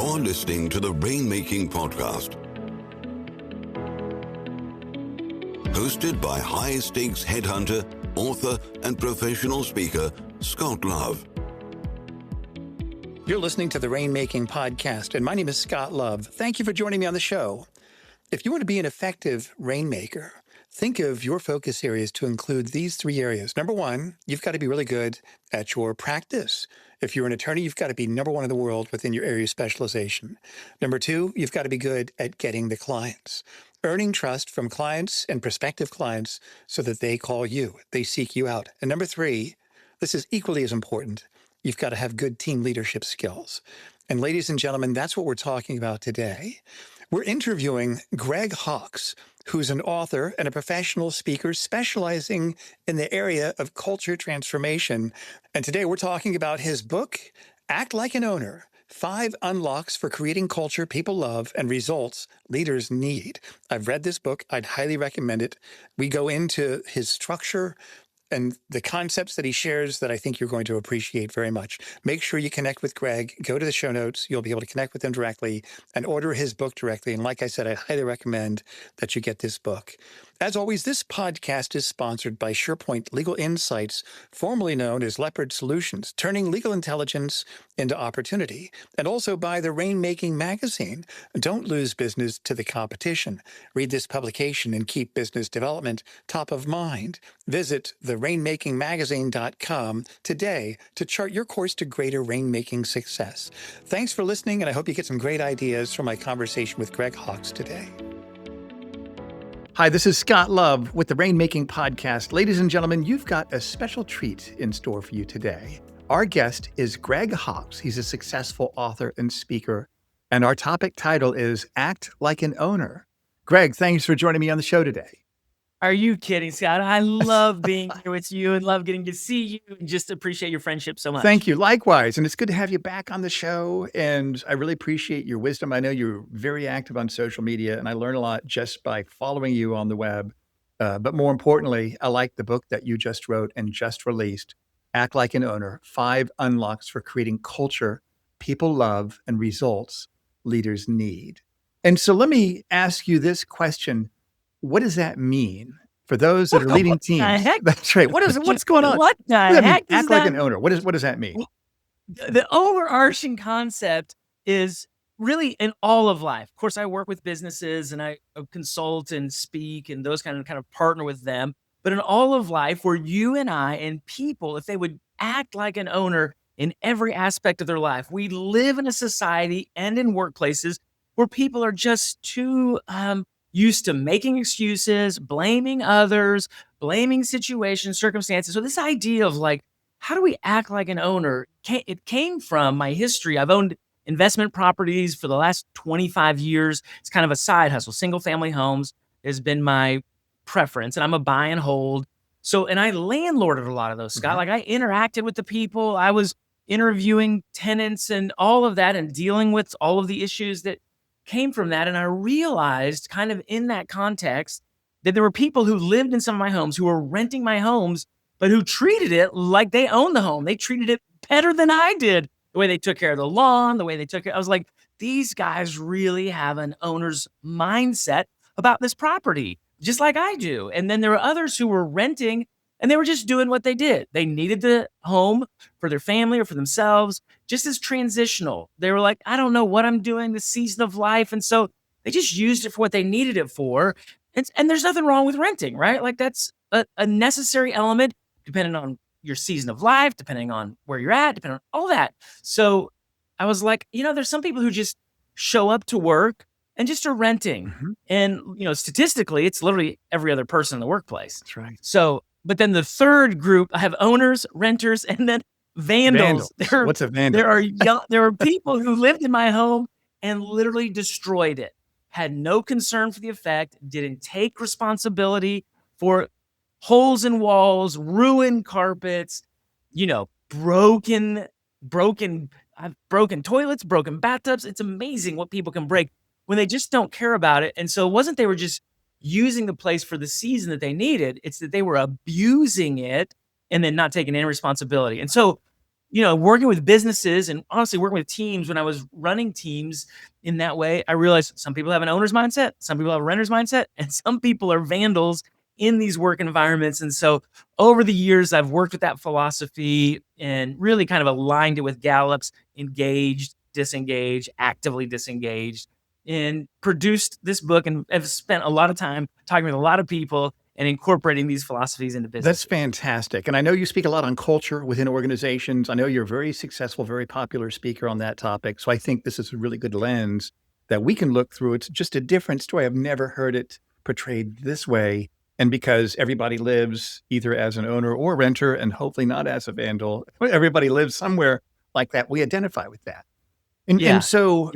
You're listening to the Rainmaking Podcast, hosted by high-stakes headhunter, author, and professional speaker, Scott Love. You're listening to the Rainmaking Podcast, and my name is Scott Love. Thank you for joining me on the show. If you want to be an effective rainmaker, think of your focus areas to include these three areas. Number one, you've got to be really good at your practice. If you're an attorney, you've got to be number one in the world within your area of specialization. Number two, you've got to be good at getting the clients, earning trust from clients and prospective clients so that they call you, they seek you out. And number three, this is equally as important. You've got to have good team leadership skills. And ladies and gentlemen, that's what we're talking about today. We're interviewing Greg Hawkes, who's an author and a professional speaker specializing in the area of culture transformation. And today we're talking about his book, Act Like an Owner: 5 Unlocks for Creating Culture People Love and Results Leaders Need. I've read this book. I'd highly recommend it. We go into his structure and the concepts that he shares that I think you're going to appreciate very much. Make sure you connect with Greg. Go to the show notes. You'll be able to connect with him directly and order his book directly. And like I said, I highly recommend that you get this book. As always, this podcast is sponsored by SurePoint Legal Insights, formerly known as Leopard Solutions, turning legal intelligence into opportunity, and also by the Rainmaking magazine. Don't lose business to the competition. Read this publication and keep business development top of mind. Visit therainmakingmagazine.com today to chart your course to greater rainmaking success. Thanks for listening, and I hope you get some great ideas from my conversation with Greg Hawkes today. Hi, this is Scott Love with the Rainmaking Podcast. Ladies and gentlemen, you've got a special treat in store for you today. Our guest is Greg Hawkes. He's a successful author and speaker, and our topic title is Act Like an Owner. Greg, thanks for joining me on the show today. Are you kidding, Scott? I love being here with you and love getting to see you and just appreciate your friendship so much. Thank you. Likewise. And it's good to have you back on the show. And I really appreciate your wisdom. I know you're very active on social media, and I learn a lot just by following you on the web. But more importantly, I like the book that you just wrote and just released, Act Like an Owner: 5 Unlocks for Creating Culture People Love and Results Leaders Need. And so let me ask you this question. What does that mean for those that are leading teams? What the heck? That's right. What's going on? What the heck? Act like an owner. What does that mean? The overarching concept is really in all of life. Of course, I work with businesses and I consult and speak and those kind of partner with them. But in all of life, where you and I and people, if they would act like an owner in every aspect of their life, we live in a society and in workplaces where people are just too used to making excuses, blaming others, blaming situations, circumstances. So this idea of like, how do we act like an owner? It came from my history. I've owned investment properties for the last 25 years. It's kind of a side hustle. Single family homes has been my preference, and I'm a buy and hold. So, and I landlorded a lot of those, Scott. Like I interacted with the people. I was interviewing tenants and all of that and dealing with all of the issues that came from that. And I realized kind of in that context that there were people who lived in some of my homes who were renting my homes, but who treated it like they owned the home. They treated it better than I did. The way they took care of the lawn, the way they took care. I was like, these guys really have an owner's mindset about this property, just like I do. And then there were others who were renting and they were just doing what they did. They needed the home for their family or for themselves, just as transitional. They were like, I don't know what I'm doing this season of life. And so they just used it for what they needed it for. And there's nothing wrong with renting, right? Like that's a necessary element, depending on your season of life, depending on where you're at, depending on all that. So I was like, there's some people who just show up to work and just are renting. Mm-hmm. And, statistically, it's literally every other person in the workplace. That's right. So, but then the third group, I have owners, renters, and then vandals. What's a vandal? There are people who lived in my home and literally destroyed it, had no concern for the effect, didn't take responsibility for holes in walls, ruined carpets, broken toilets, broken bathtubs. It's amazing what people can break when they just don't care about it. And so it wasn't they were just using the place for the season that they needed. It's that they were abusing it and then not taking any responsibility. And so, working with businesses and honestly working with teams, when I was running teams in that way, I realized some people have an owner's mindset, some people have a renter's mindset, and some people are vandals in these work environments. And so over the years, I've worked with that philosophy and really kind of aligned it with Gallup's engaged, disengaged, actively disengaged, and produced this book, and have spent a lot of time talking with a lot of people and incorporating these philosophies into business. That's fantastic. And I know you speak a lot on culture within organizations. I know you're a very successful, very popular speaker on that topic. So I think this is a really good lens that we can look through. It's just a different story. I've never heard it portrayed this way. And because everybody lives either as an owner or renter, and hopefully not as a vandal, everybody lives somewhere like that, we identify with that. And so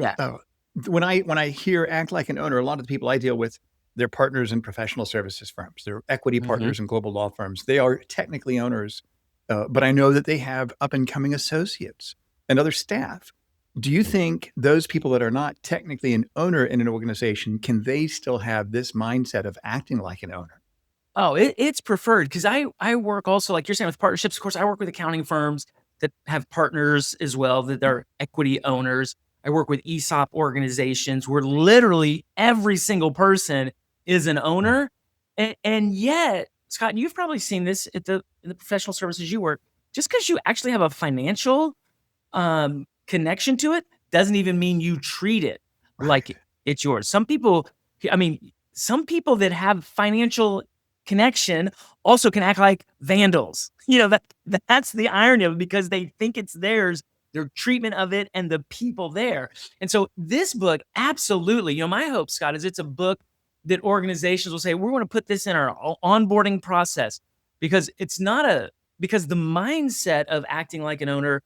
when I hear act like an owner, a lot of the people I deal with, they're partners in professional services firms. They're equity partners in global law firms. They are technically owners, but I know that they have up and coming associates and other staff. Do you think those people that are not technically an owner in an organization, can they still have this mindset of acting like an owner? Oh, it's preferred, because I work also, like you're saying, with partnerships. Of course, I work with accounting firms that have partners as well, that are equity owners. I work with ESOP organizations where literally every single person is an owner. And yet, Scott, you've probably seen this in the professional services you work. Just because you actually have a financial connection to it doesn't even mean you treat it like it's yours. Some people that have financial connection also can act like vandals. That's the irony of it, because they think it's theirs, their treatment of it and the people there. And so this book, absolutely, my hope, Scott, is it's a book that organizations will say, we're going to put this in our onboarding process, because because the mindset of acting like an owner,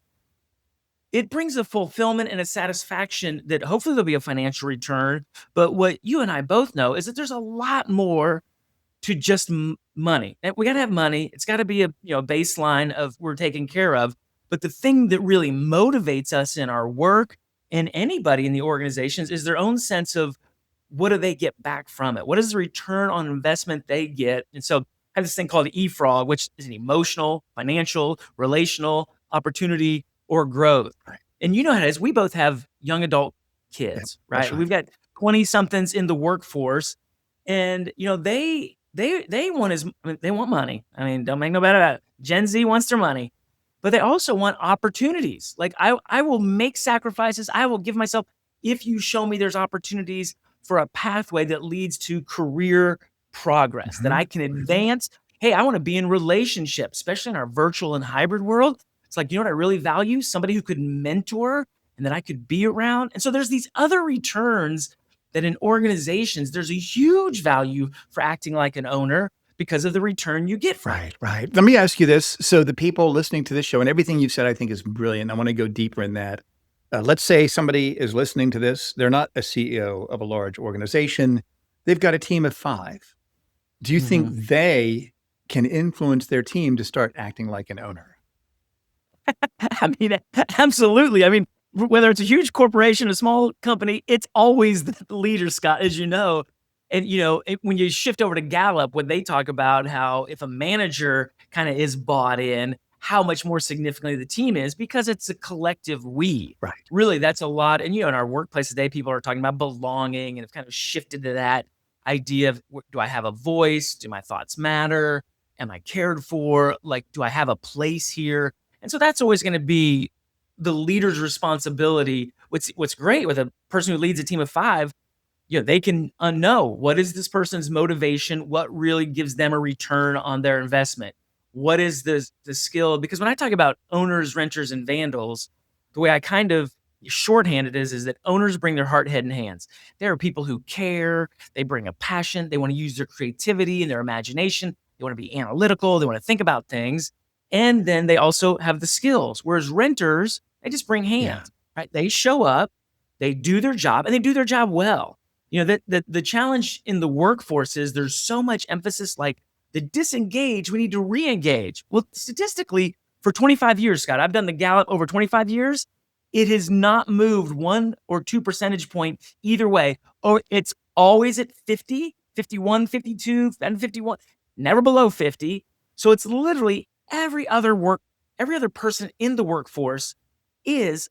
it brings a fulfillment and a satisfaction that hopefully there'll be a financial return. But what you and I both know is that there's a lot more to just money. We got to have money. It's got to be a baseline of we're taken care of. But the thing that really motivates us in our work, and anybody in the organizations, is their own sense of what do they get back from it? What is the return on investment they get? And so I have this thing called EFROG, which is an emotional, financial, relational, opportunity, or growth. Right. And you know how it is. We both have young adult kids, right? We've got 20 somethings in the workforce, and they want money. I mean, don't make no better about it. Gen Z wants their money, but they also want opportunities. Like I will make sacrifices. I will give myself, if you show me there's opportunities for a pathway that leads to career progress, that I can advance. Hey, I want to be in relationships, especially in our virtual and hybrid world. It's like, what I really value? Somebody who could mentor and that I could be around. And so there's these other returns that in organizations, there's a huge value for acting like an owner because of the return you get from it. Right. Let me ask you this. So the people listening to this show, and everything you've said, I think is brilliant. I want to go deeper in that. Let's say somebody is listening to this. They're not a CEO of a large organization. They've got a team of 5. Do you think they can influence their team to start acting like an owner? I mean, absolutely. I mean, whether it's a huge corporation, a small company, it's always the leader, Scott, as you know. And, when you shift over to Gallup, when they talk about how if a manager kind of is bought in, how much more significantly the team is, because it's a collective we. Right. Really, that's a lot. And, in our workplace today, people are talking about belonging, and have kind of shifted to that idea of, do I have a voice? Do my thoughts matter? Am I cared for? Like, do I have a place here? And so that's always going to be the leader's responsibility. What's great with a person who leads a team of 5, they can know what is this person's motivation, what really gives them a return on their investment. What is the skill? Because when I talk about owners, renters, and vandals, the way I kind of shorthand it is that owners bring their heart, head, and hands. There are people who care. They bring a passion. They want to use their creativity and their imagination. They want to be analytical. They want to think about things. And then they also have the skills. Whereas renters, they just bring hands, right? They show up, they do their job, and they do their job well. The challenge in the workforce is there's so much emphasis, like the disengage, we need to re-engage. Well, statistically, for 25 years, Scott, I've done the Gallup over 25 years. It has not moved 1 or 2 percentage point either way. Or it's always at 50, 51, 52, and 51, never below 50. So it's literally every other every other person in the workforce is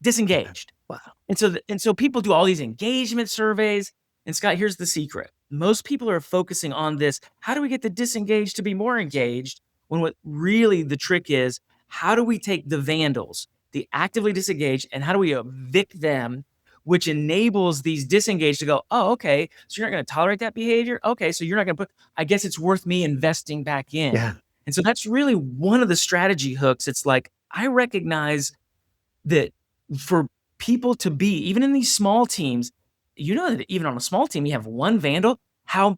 disengaged. Wow. And so people do all these engagement surveys. And Scott, here's the secret. Most people are focusing on this. How do we get the disengaged to be more engaged? When what really the trick is, how do we take the vandals, the actively disengaged, and how do we evict them, which enables these disengaged to go, oh, okay, so you're not going to tolerate that behavior? Okay, so you're not going to I guess it's worth me investing back in. Yeah. And so that's really one of the strategy hooks. It's like, I recognize that for people to be, even in these small teams, that even on a small team, you have one vandal, how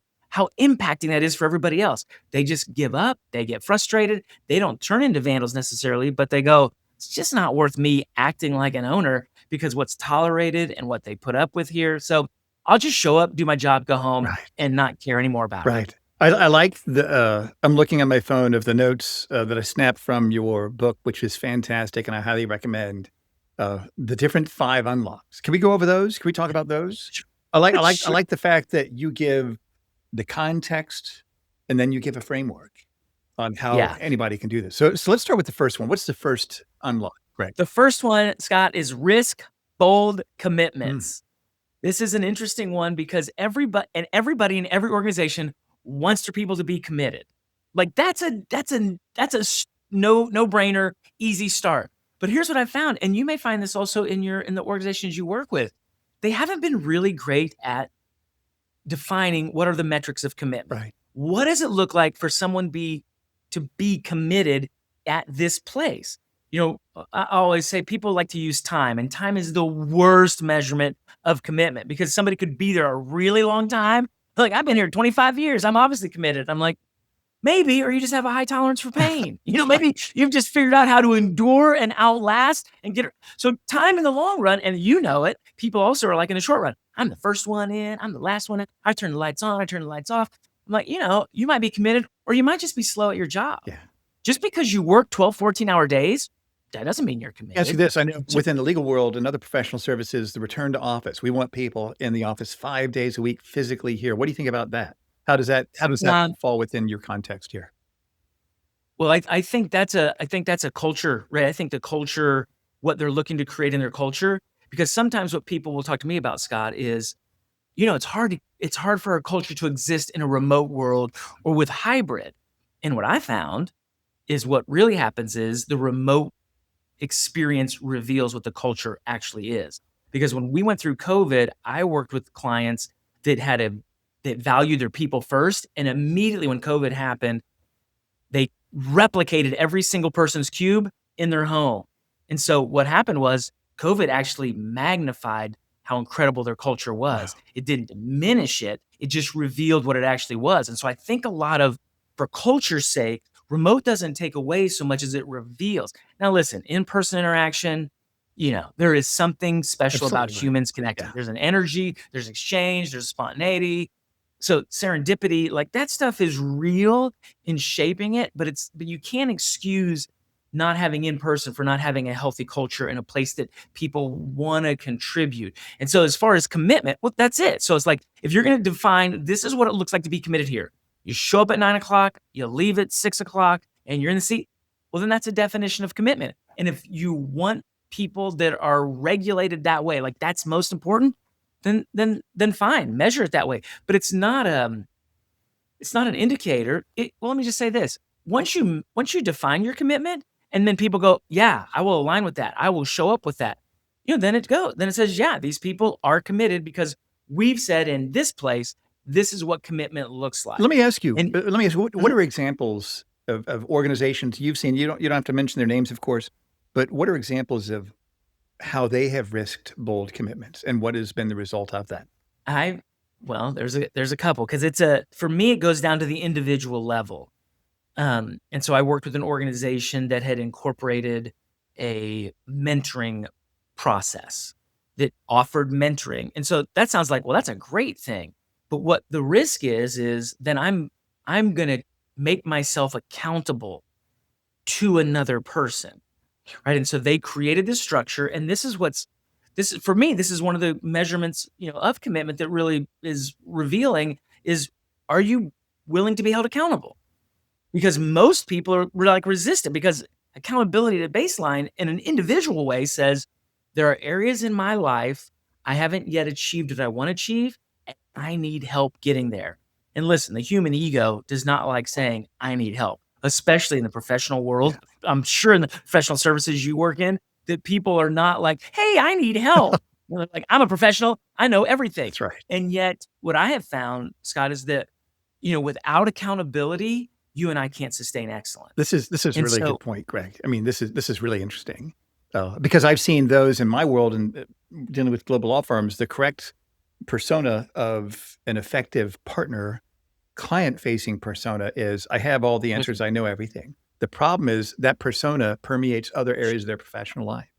impacting that is for everybody else. They just give up, they get frustrated, they don't turn into vandals necessarily, but they go, it's just not worth me acting like an owner because what's tolerated and what they put up with here. So I'll just show up, do my job, go home, and not care anymore about it. Right. I like I'm looking at my phone of the notes that I snapped from your book, which is fantastic, and I highly recommend the different 5 unlocks. Can we go over those? Can we talk about those? I like the fact that you give the context and then you give a framework on how anybody can do this. So let's start with the first one. What's the first unlock, Greg? The first one, Scott, is risk bold commitments. This is an interesting one because everybody in every organization wants their people to be committed. Like that's a no-brainer, easy start. But here's what I found, and you may find this also in the organizations you work with. They haven't been really great at defining what are the metrics of commitment. Right. What does it look like for someone to be committed at this place? I always say people like to use time, and time is the worst measurement of commitment because somebody could be there a really long time. Like, I've been here 25 years. I'm obviously committed. I'm like, maybe, or you just have a high tolerance for pain. Maybe you've just figured out how to endure and outlast and get. So time in the long run, and it, people also are like in the short run. I'm the first one in. I'm the last one in. I turn the lights on. I turn the lights off. I'm like, you might be committed or you might just be slow at your job. Yeah. Just because you work 12, 14-hour days, that doesn't mean you're committed. Ask you this. I know within the legal world and other professional services, the return to office, we want people in the office 5 days a week physically here. What do you think about that? How does that fall within your context here? Well, I think that's a culture, right? I think the culture, what they're looking to create in their culture, because sometimes what people will talk to me about, Scott, is, it's hard for our culture to exist in a remote world or with hybrid. And what I found is what really happens is the remote experience reveals what the culture actually is. Because when we went through COVID, I worked with clients that valued their people first. And immediately when COVID happened, they replicated every single person's cube in their home. And so what happened was COVID actually magnified how incredible their culture was. Wow. It didn't diminish it. It just revealed what it actually was. And so I think for culture's sake, remote doesn't take away so much as it reveals. Now, listen, in-person interaction, there is something special about humans connecting. Yeah. There's an energy, there's exchange, there's spontaneity. So serendipity, like that stuff is real in shaping it, but you can't excuse not having in-person for not having a healthy culture in a place that people want to contribute. And so as far as commitment, well, that's it. So it's like, if you're going to define, this is what it looks like to be committed here. You show up at 9:00, you leave at 6:00, and you're in the seat. Well, then that's a definition of commitment. And if you want people that are regulated that way, like that's most important, then fine, measure it that way. But it's not an indicator. Well, let me just say this: once you define your commitment, and then people go, yeah, I will align with that. I will show up with that. Then it goes. Then it says, yeah, these people are committed because we've said in this place, this is what commitment looks like. Let me ask you, what are examples of organizations you've seen? You don't have to mention their names, of course, but what are examples of how they have risked bold commitments and what has been the result of that? There's a couple, because for me, it goes down to the individual level. And so I worked with an organization that had incorporated a mentoring process that offered mentoring. And so that sounds like, well, that's a great thing. But what the risk is then I'm going to make myself accountable to another person, right? And so they created this structure, and this is for me, this is one of the measurements, of commitment that really is revealing is, are you willing to be held accountable? because most people are like resistant, because accountability to baseline in an individual way says there are areas in my life I haven't yet achieved what I want to achieve, and I need help getting there. And listen, the human ego does not like saying I need help, especially in the professional world. Yeah. I'm sure in the professional services you work in that people are not like, hey, I need help. They're like, I'm a professional, I know everything. That's right. And yet what I have found, Scott, is that, without accountability, you and I can't sustain excellence. This is a And really so, good point, Greg. I mean, this is really interesting because I've seen those in my world and dealing with global law firms. The correct persona of an effective partner, client-facing persona is I have all the answers, I know everything. The problem is that persona permeates other areas of their professional life,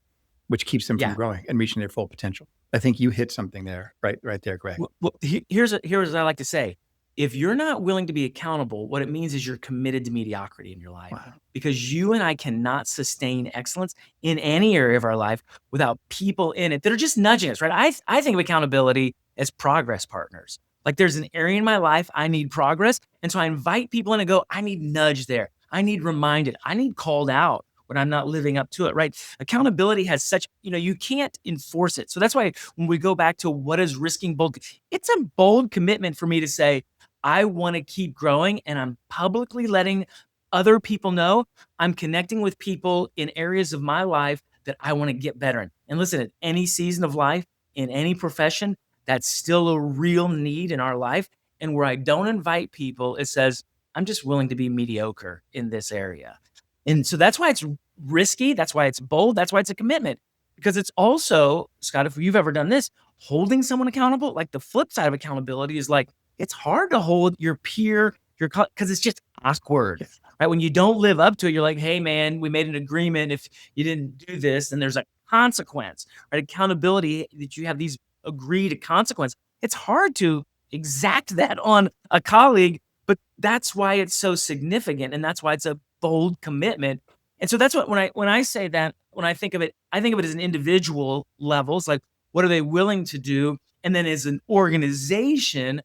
which keeps them from yeah. growing and reaching their full potential. I think you hit something there, right there, Greg. Well, here's what I like to say. If you're not willing to be accountable, what it means is you're committed to mediocrity in your life. Wow. Because you and I cannot sustain excellence in any area of our life without people in it that are just nudging us, right? I think of accountability as progress partners. Like there's an area in my life I need progress. And so I invite people in and go, I need nudged there. I need reminded. I need called out when I'm not living up to it, right? Accountability has such, you can't enforce it. So that's why when we go back to what is risking bold, it's a bold commitment for me to say, I want to keep growing, and I'm publicly letting other people know I'm connecting with people in areas of my life that I want to get better in. And listen, at any season of life, in any profession, that's still a real need in our life. And where I don't invite people, it says, I'm just willing to be mediocre in this area. And so that's why it's risky. That's why it's bold. That's why it's a commitment. Because it's also, Scott, if you've ever done this, holding someone accountable, like the flip side of accountability is like, it's hard to hold your peer, because it's just awkward, Yes. right? When you don't live up to it, you're like, hey man, we made an agreement. If you didn't do this, then there's a consequence, right? Accountability, that you have these agreed consequence. It's hard to exact that on a colleague, but that's why it's so significant. And that's why it's a bold commitment. And so that's what, when I say that, when I think of it as an individual level. It's like, what are they willing to do? And then as an organization,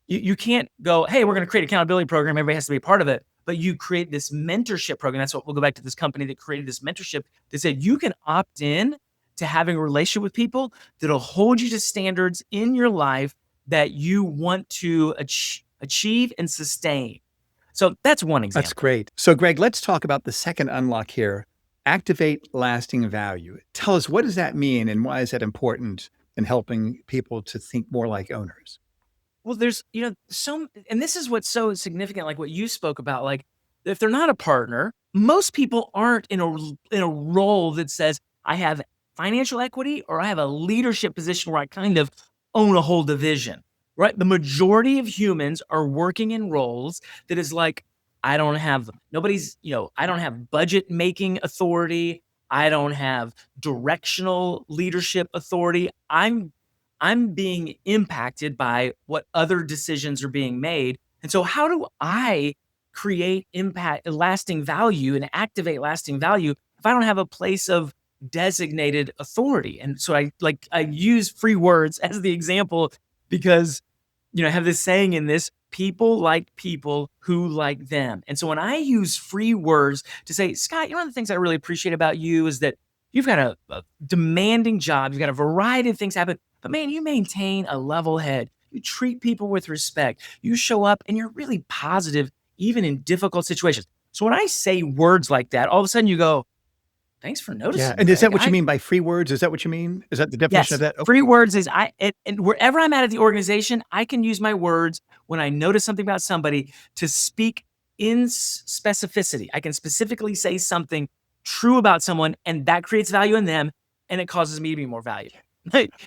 you can't go, hey, we're going to create an accountability program. Everybody has to be a part of it. But you create this mentorship program. That's what we'll go back to this company that created this mentorship that said you can opt in to having a relationship with people that'll hold you to standards in your life that you want to achieve and sustain. So that's one example. That's great. So Greg, let's talk about the second unlock here. Activate lasting value. Tell us, what does that mean and why is that important in helping people to think more like owners? Well, there's, and this is what's so significant, like what you spoke about, like if they're not a partner, most people aren't in a role that says I have financial equity or I have a leadership position where I kind of own a whole division, right? The majority of humans are working in roles that is like, I don't have budget making authority. I don't have directional leadership authority. I'm being impacted by what other decisions are being made. And so how do I create impact, lasting value, and activate lasting value if I don't have a place of designated authority? And so I use free words as the example because, I have this saying in this, people like people who like them. And so when I use free words to say, Scott, one of the things I really appreciate about you is that you've got a demanding job. You've got a variety of things happen. But man, you maintain a level head. You treat people with respect. You show up and you're really positive, even in difficult situations. So when I say words like that, all of a sudden you go, thanks for noticing. Yeah. And is that what you mean by free words? Is that what you mean? Is that the definition of that? Okay. Free words is and wherever I'm at the organization, I can use my words when I notice something about somebody to speak in specificity. I can specifically say something true about someone, and that creates value in them, and it causes me to be more valuable.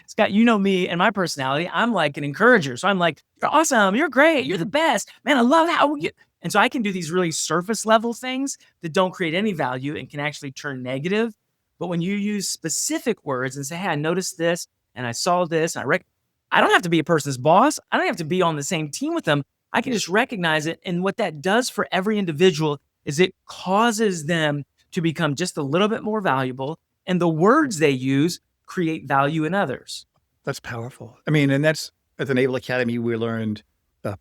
Scott, you know me and my personality. I'm like an encourager. So I'm like, you're awesome. You're great. You're the best. Man, I love how you... And so I can do these really surface level things that don't create any value and can actually turn negative. But when you use specific words and say, hey, I noticed this and I saw this, and I don't have to be a person's boss. I don't have to be on the same team with them. I can just recognize it. And what that does for every individual is it causes them to become just a little bit more valuable. And the words they use create value in others. That's powerful. I mean, and that's at the Naval Academy, we learned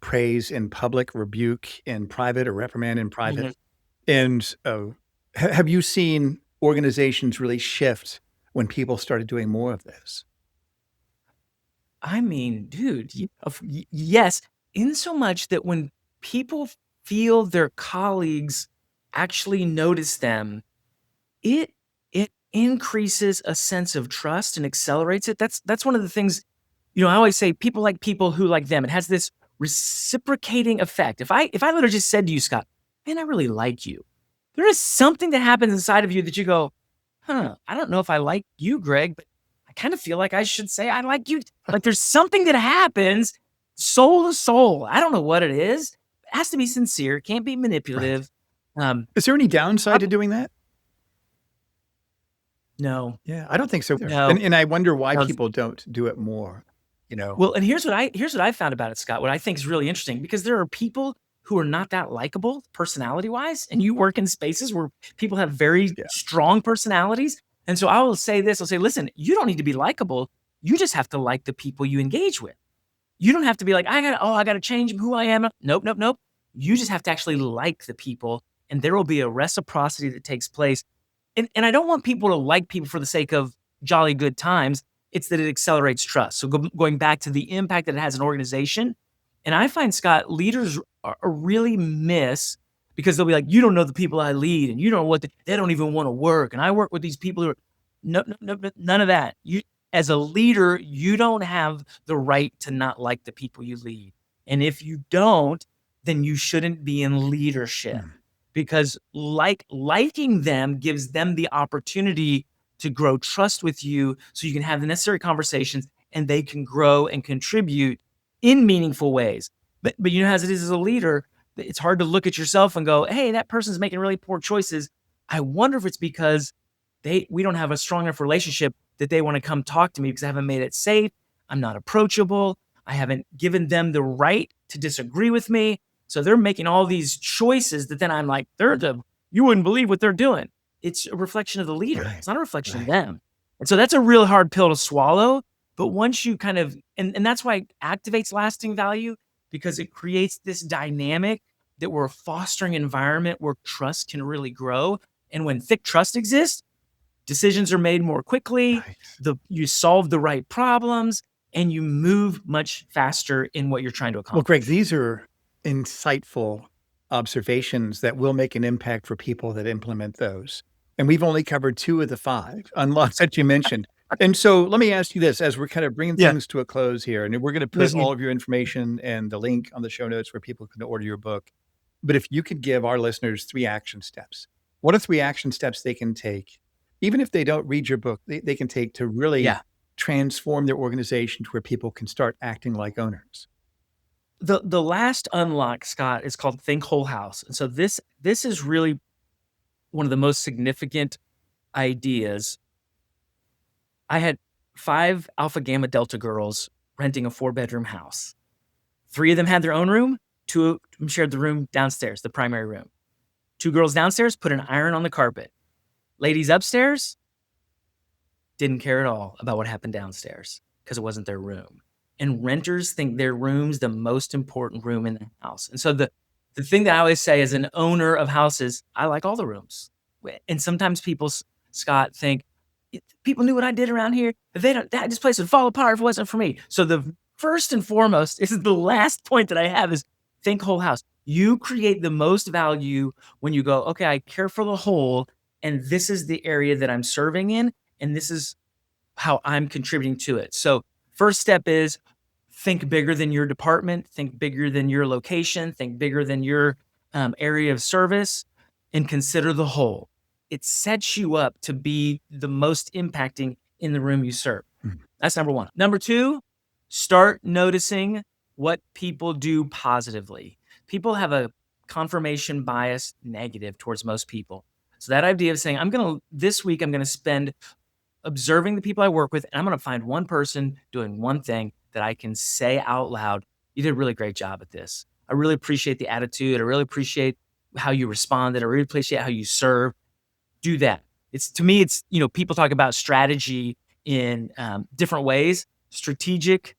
praise in public, rebuke in private, or reprimand in private. Mhm. And have you seen organizations really shift when people started doing more of this? I mean, dude, yes, in so much that when people feel their colleagues actually notice them, it it increases a sense of trust and accelerates it. That's one of the things, I always say people like people who like them. It has this reciprocating effect. If I literally just said to you, Scott, man, I really like you, there is something that happens inside of you that you go, I don't know if I like you, Greg, but I kind of feel like I should say I like you. Like there's something that happens soul to soul. I don't know what it is. It has to be sincere. It can't be Right. manipulative. Is there any downside to doing that? No, Yeah, I don't think so. no. And I wonder why No. people don't do it more, Well, and here's what I found about it, Scott. What I think is really interesting, because there are people who are not that likable personality wise, and you work in spaces where people have very Yeah. strong personalities. And so I will say this: I'll say, listen, you don't need to be likable. You just have to like the people you engage with. You don't have to be like, I gotta change who I am. Nope, nope, nope. You just have to actually like the people, and there will be a reciprocity that takes place. And I don't want people to like people for the sake of jolly good times. It's that it accelerates trust. So going back to the impact that it has in an organization. And I find, Scott, leaders are really miss, because they'll be like, you don't know the people I lead, and you don't know they don't even want to work. And I work with these people who are, no, none of that. You, as a leader, you don't have the right to not like the people you lead. And if you don't, then you shouldn't be in leadership, because liking them gives them the opportunity to grow trust with you, so you can have the necessary conversations and they can grow and contribute in meaningful ways. But as it is as a leader, it's hard to look at yourself and go, hey, that person's making really poor choices. I wonder if it's because we don't have a strong enough relationship that they want to come talk to me, because I haven't made it safe. I'm not approachable. I haven't given them the right to disagree with me. So they're making all these choices that then I'm like, you wouldn't believe what they're doing. It's a reflection of the leader. Right, It's not a reflection of right. them. And so that's a real hard pill to swallow. But once you kind of, and that's why it activates lasting value, because it creates this dynamic that we're fostering an environment where trust can really grow. And when thick trust exists, decisions are made more quickly, Right. you solve the right problems, and you move much faster in what you're trying to Well, accomplish. Greg, these are insightful observations that will make an impact for people that implement those. And we've only covered 2 of the 5 unlocks that you mentioned. And so let me ask you this, as we're kind of bringing Yeah. things to a close here, and we're going to put Listening. all of your information and the link on the show notes where people can order your book. But if you could give our listeners 3 action steps, what are 3 action steps they can take, even if they don't read your book, they can take to really Yeah. transform their organization to where people can start acting like owners? The last unlock, Scott, is called Think Whole House. And so this is really one of the most significant ideas. I had 5 Alpha Gamma Delta girls renting a 4-bedroom house. 3 of them had their own room. 2 of them shared the room downstairs, the primary room. 2 girls downstairs put an iron on the carpet. Ladies upstairs didn't care at all about what happened downstairs, because it wasn't their room. And renters think their room's the most important room in the house. And so the thing that I always say as an owner of houses, I like all the rooms. And sometimes people, Scott, think, people knew what I did around here, but this place would fall apart if it wasn't for me. So the first and foremost, this is the last point that I have, is think whole house. You create the most value when you go, okay, I care for the whole, and this is the area that I'm serving in, and this is how I'm contributing to it. So first step is think bigger than your department, think bigger than your location, think bigger than your area of service, and consider the whole. It sets you up to be the most impacting in the room you serve. That's number 1. Number 2, start noticing what people do positively. People have a confirmation bias negative towards most people. So that idea of saying, this week I'm going to spend observing the people I work with, and I'm going to find one person doing one thing that I can say out loud, you did a really great job at this. I really appreciate the attitude. I really appreciate how you responded. I really appreciate how you serve. Do that. To me, people talk about strategy in different ways. Strategic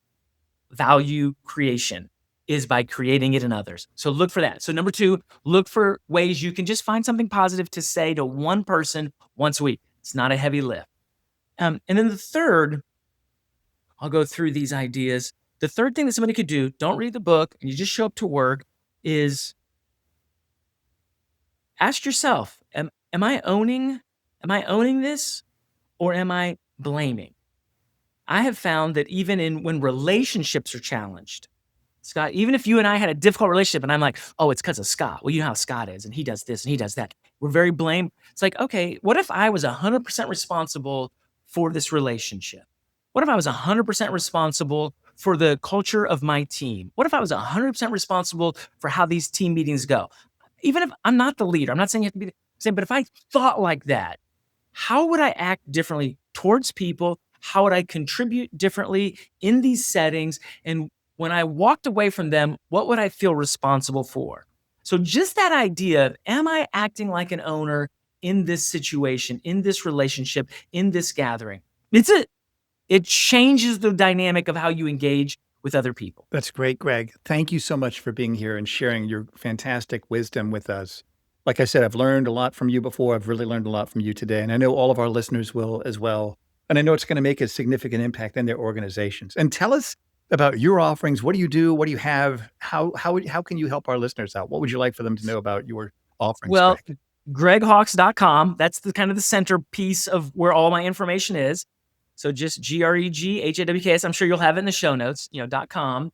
value creation is by creating it in others. So look for that. So number 2, look for ways you can just find something positive to say to one person once a week. It's not a heavy lift. And then the third, I'll go through these ideas. The third thing that somebody could do, don't read the book, and you just show up to work, is ask yourself, am I owning this, or am I blaming? I have found that even when relationships are challenged, Scott, even if you and I had a difficult relationship and I'm like, oh, it's because of Scott. Well, you know how Scott is, and he does this and he does that. We're very blame. It's like, okay, what if I was 100% responsible for this relationship? What if I was 100% responsible for the culture of my team? What if I was 100% responsible for how these team meetings go? Even if I'm not the leader, I'm not saying you have to be the same, but if I thought like that, how would I act differently towards people? How would I contribute differently in these settings? And when I walked away from them, what would I feel responsible for? So just that idea of, am I acting like an owner in this situation, in this relationship, in this gathering? It changes the dynamic of how you engage with other people. That's great, Greg. Thank you so much for being here and sharing your fantastic wisdom with us. Like I said, I've learned a lot from you before. I've really learned a lot from you today. And I know all of our listeners will as well. And I know it's going to make a significant impact in their organizations. And tell us about your offerings. What do you do? What do you have? How can you help our listeners out? What would you like for them to know about your offerings? Well, Greg? greghawks.com. That's the kind of the centerpiece of where all my information is. So just GREGHAWKS. I'm sure you'll have it in the show notes, .com.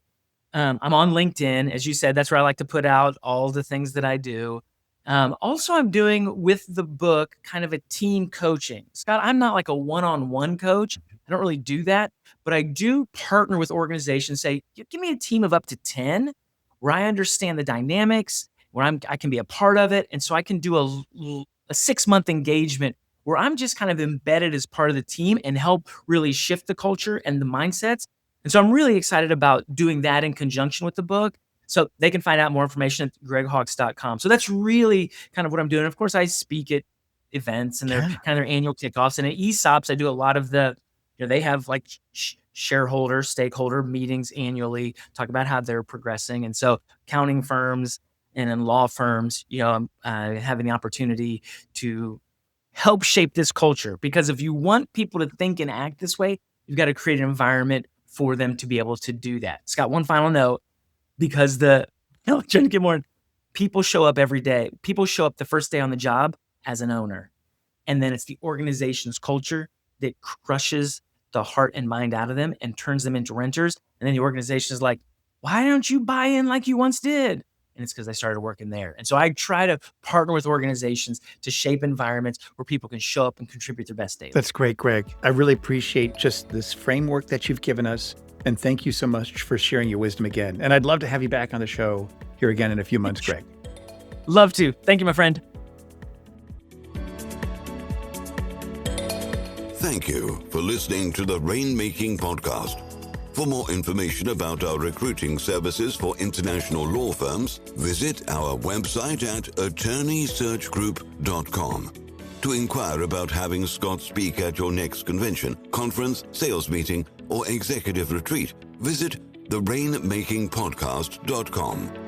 I'm on LinkedIn. As you said, that's where I like to put out all the things that I do. Also, I'm doing with the book kind of a team coaching. Scott, I'm not like a one-on-one coach. I don't really do that, but I do partner with organizations, say, give me a team of up to 10 where I understand the dynamics, where I can be a part of it. And so I can do a 6-month engagement where I'm just kind of embedded as part of the team and help really shift the culture and the mindsets. And so I'm really excited about doing that in conjunction with the book. So they can find out more information at greghawks.com. So that's really kind of what I'm doing. Of course, I speak at events and they're kind of their annual kickoffs. And at ESOPs, I do a lot of they have like shareholder, stakeholder meetings annually, talk about how they're progressing. And so accounting firms and then law firms, I'm having the opportunity to help shape this culture. Because if you want people to think and act this way, you've got to create an environment for them to be able to do that. Scott, one final note, because trying to get more, people show up every day. People show up the first day on the job as an owner. And then it's the organization's culture that crushes the heart and mind out of them and turns them into renters. And then the organization is like, why don't you buy in like you once did? And it's because I started working there. And so I try to partner with organizations to shape environments where people can show up and contribute their best daily. That's great, Greg. I really appreciate just this framework that you've given us. And thank you so much for sharing your wisdom again. And I'd love to have you back on the show here again in a few months, Greg. Love to. Thank you, my friend. Thank you for listening to the Rainmaking Podcast. For more information about our recruiting services for international law firms, visit our website at attorneysearchgroup.com. To inquire about having Scott speak at your next convention, conference, sales meeting, or executive retreat, visit therainmakingpodcast.com.